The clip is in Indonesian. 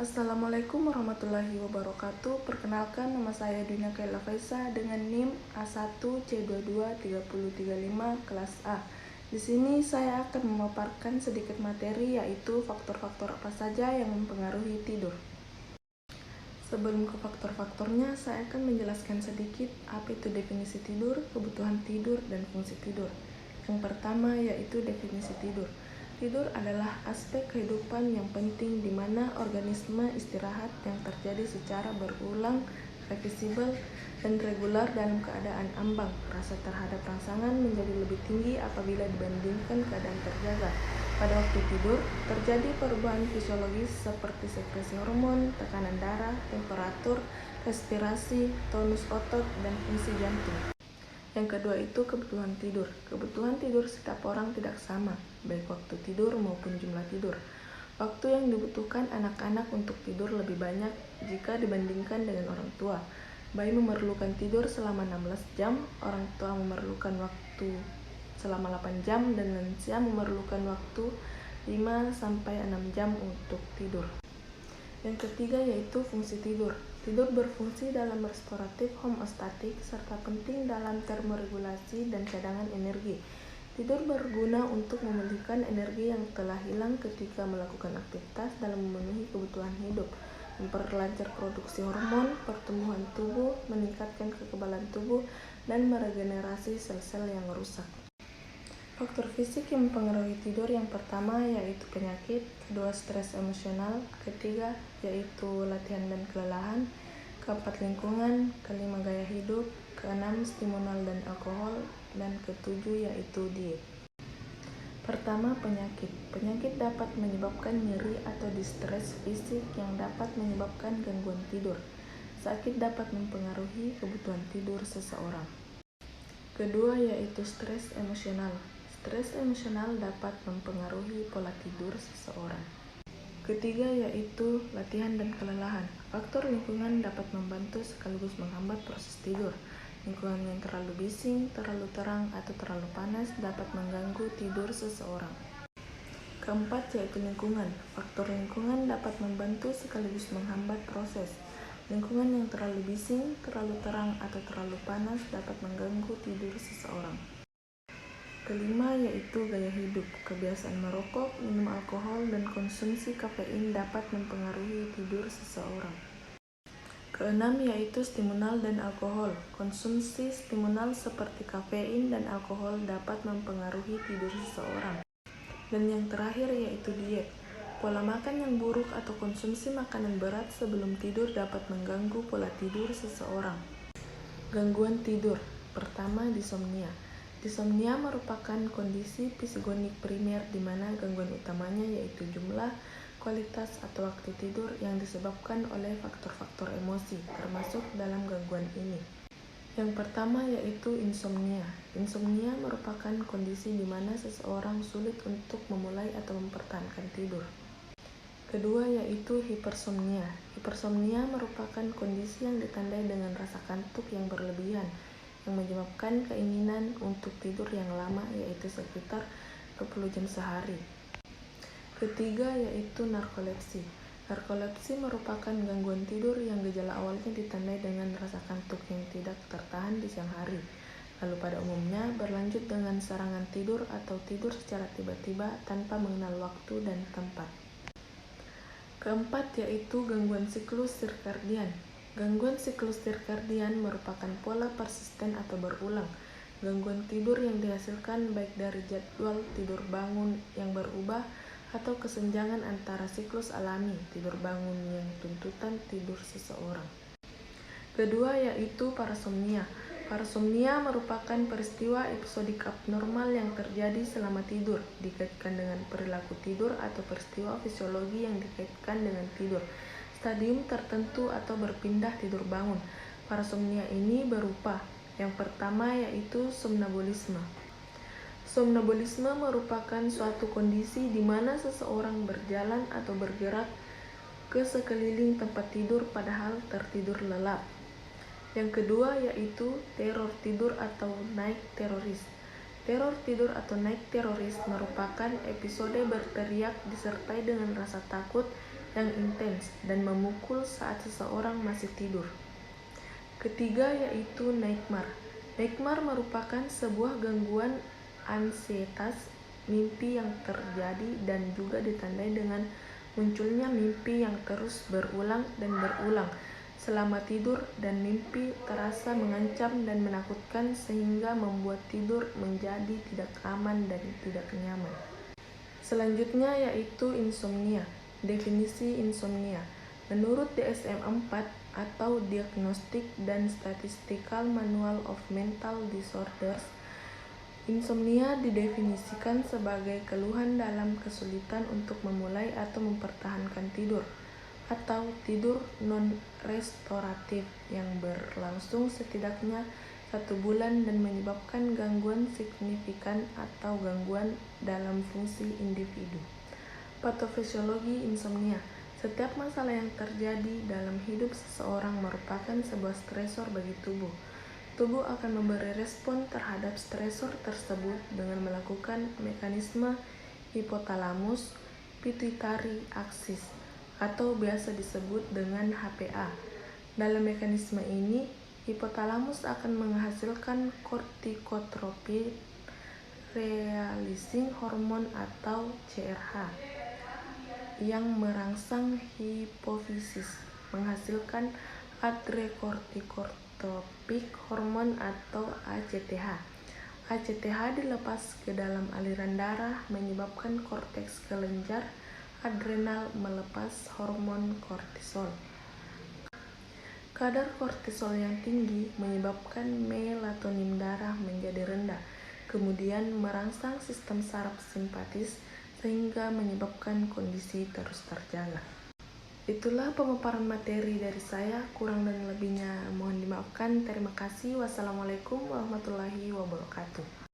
Assalamualaikum warahmatullahi wabarakatuh. Perkenalkan, nama saya Dunia Kaila Faisa dengan NIM A1C223035 kelas A. Di sini saya akan memaparkan sedikit materi, yaitu faktor-faktor apa saja yang mempengaruhi tidur. Sebelum ke faktor-faktornya, saya akan menjelaskan sedikit apa itu definisi tidur, kebutuhan tidur, dan fungsi tidur. Yang pertama yaitu definisi tidur. Tidur adalah aspek kehidupan yang penting di mana organisme istirahat yang terjadi secara berulang, reversibel, dan regular dalam keadaan ambang. Rasa terhadap rangsangan menjadi lebih tinggi apabila dibandingkan keadaan terjaga. Pada waktu tidur, terjadi perubahan fisiologis seperti sekresi hormon, tekanan darah, temperatur, respirasi, tonus otot, dan fungsi jantung. Yang kedua itu kebutuhan tidur. Kebutuhan tidur setiap orang tidak sama, baik waktu tidur maupun jumlah tidur. Waktu yang dibutuhkan anak-anak untuk tidur lebih banyak jika dibandingkan dengan orang tua. Bayi memerlukan tidur selama 16 jam, orang tua memerlukan waktu selama 8 jam, dan lansia memerlukan waktu 5-6 jam untuk tidur. Yang ketiga yaitu fungsi tidur. Tidur berfungsi dalam restoratif homeostatik serta penting dalam termoregulasi dan cadangan energi. Tidur berguna untuk memulihkan energi yang telah hilang ketika melakukan aktivitas dalam memenuhi kebutuhan hidup, memperlancar produksi hormon, pertumbuhan tubuh, meningkatkan kekebalan tubuh, dan meregenerasi sel-sel yang rusak. Faktor fisik yang mempengaruhi tidur yang pertama yaitu penyakit, kedua stres emosional, ketiga yaitu latihan dan kelelahan, keempat lingkungan, kelima gaya hidup, keenam stimulan dan alkohol, dan ketujuh yaitu diet. Pertama, penyakit. Penyakit dapat menyebabkan nyeri atau distres fisik yang dapat menyebabkan gangguan tidur. Sakit dapat mempengaruhi kebutuhan tidur seseorang. Kedua yaitu stres emosional. Stres emosional dapat mempengaruhi pola tidur seseorang. Ketiga yaitu latihan dan kelelahan. Faktor lingkungan dapat membantu sekaligus menghambat proses tidur. Lingkungan yang terlalu bising, terlalu terang, atau terlalu panas dapat mengganggu tidur seseorang. Keempat yaitu lingkungan. Faktor lingkungan dapat membantu sekaligus menghambat proses. Lingkungan yang terlalu bising, terlalu terang, atau terlalu panas dapat mengganggu tidur seseorang. Kelima yaitu gaya hidup. Kebiasaan merokok, minum alkohol, dan konsumsi kafein dapat mempengaruhi tidur seseorang. Keenam yaitu stimulan dan alkohol. Konsumsi stimulan seperti kafein dan alkohol dapat mempengaruhi tidur seseorang. Dan yang terakhir yaitu diet. Pola makan yang buruk atau konsumsi makanan berat sebelum tidur dapat mengganggu pola tidur seseorang. Gangguan tidur. Pertama, disomnia. Disomnia merupakan kondisi psigonik primer di mana gangguan utamanya yaitu jumlah, kualitas, atau waktu tidur yang disebabkan oleh faktor-faktor emosi, termasuk dalam gangguan ini. Yang pertama yaitu insomnia. Insomnia merupakan kondisi di mana seseorang sulit untuk memulai atau mempertahankan tidur. Kedua yaitu hipersomnia. Hipersomnia merupakan kondisi yang ditandai dengan rasa kantuk yang berlebihan, yang menyebabkan keinginan untuk tidur yang lama yaitu sekitar 20 jam sehari. Ketiga yaitu narkolepsi. Narkolepsi merupakan gangguan tidur yang gejala awalnya ditandai dengan rasa kantuk yang tidak tertahan di siang hari, lalu pada umumnya berlanjut dengan serangan tidur atau tidur secara tiba-tiba tanpa mengenal waktu dan tempat. Keempat yaitu gangguan siklus sirkadian. Gangguan siklus sirkadian merupakan pola persisten atau berulang. Gangguan tidur yang dihasilkan baik dari jadwal tidur bangun yang berubah atau kesenjangan antara siklus alami tidur bangun yang tuntutan tidur seseorang. Kedua yaitu parasomnia. Parasomnia merupakan peristiwa episodik abnormal yang terjadi selama tidur, dikaitkan dengan perilaku tidur atau peristiwa fisiologi yang dikaitkan dengan tidur, stadium tertentu atau berpindah tidur bangun. Parasomnia ini berupa yang pertama yaitu somnambulisme. Somnambulisme merupakan suatu kondisi di mana seseorang berjalan atau bergerak ke sekeliling tempat tidur padahal tertidur lelap. Yang kedua yaitu teror tidur atau night terroris. Teror tidur atau night terroris merupakan episode berteriak disertai dengan rasa takut yang intens dan memukul saat seseorang masih tidur. Ketiga yaitu nightmare. Nightmare merupakan sebuah gangguan ansietas mimpi yang terjadi dan juga ditandai dengan munculnya mimpi yang terus berulang dan berulang selama tidur, dan mimpi terasa mengancam dan menakutkan sehingga membuat tidur menjadi tidak aman dan tidak nyaman. Selanjutnya yaitu insomnia. Definisi insomnia. Menurut DSM-4 atau Diagnostic dan Statistical Manual of Mental Disorders, insomnia didefinisikan sebagai keluhan dalam kesulitan untuk memulai atau mempertahankan tidur, atau tidur non-restoratif yang berlangsung setidaknya 1 bulan dan menyebabkan gangguan signifikan atau gangguan dalam fungsi individu. Patofisiologi insomnia. Setiap masalah yang terjadi dalam hidup seseorang merupakan sebuah stresor bagi tubuh. Tubuh akan memberi respon terhadap stresor tersebut dengan melakukan mekanisme hipotalamus pituitary axis atau biasa disebut dengan HPA. Dalam mekanisme ini, hipotalamus akan menghasilkan kortikotropic releasing hormone atau CRH yang merangsang hipofisis menghasilkan adrenocorticotropic hormone atau ACTH. ACTH dilepas ke dalam aliran darah menyebabkan korteks kelenjar adrenal melepas hormon kortisol. Kadar kortisol yang tinggi menyebabkan melatonin darah menjadi rendah, kemudian merangsang sistem saraf simpatis sehingga menyebabkan kondisi terus terjaga. Itulah pemaparan materi dari saya, kurang dan lebihnya mohon dimaafkan. Terima kasih. Wassalamualaikum warahmatullahi wabarakatuh.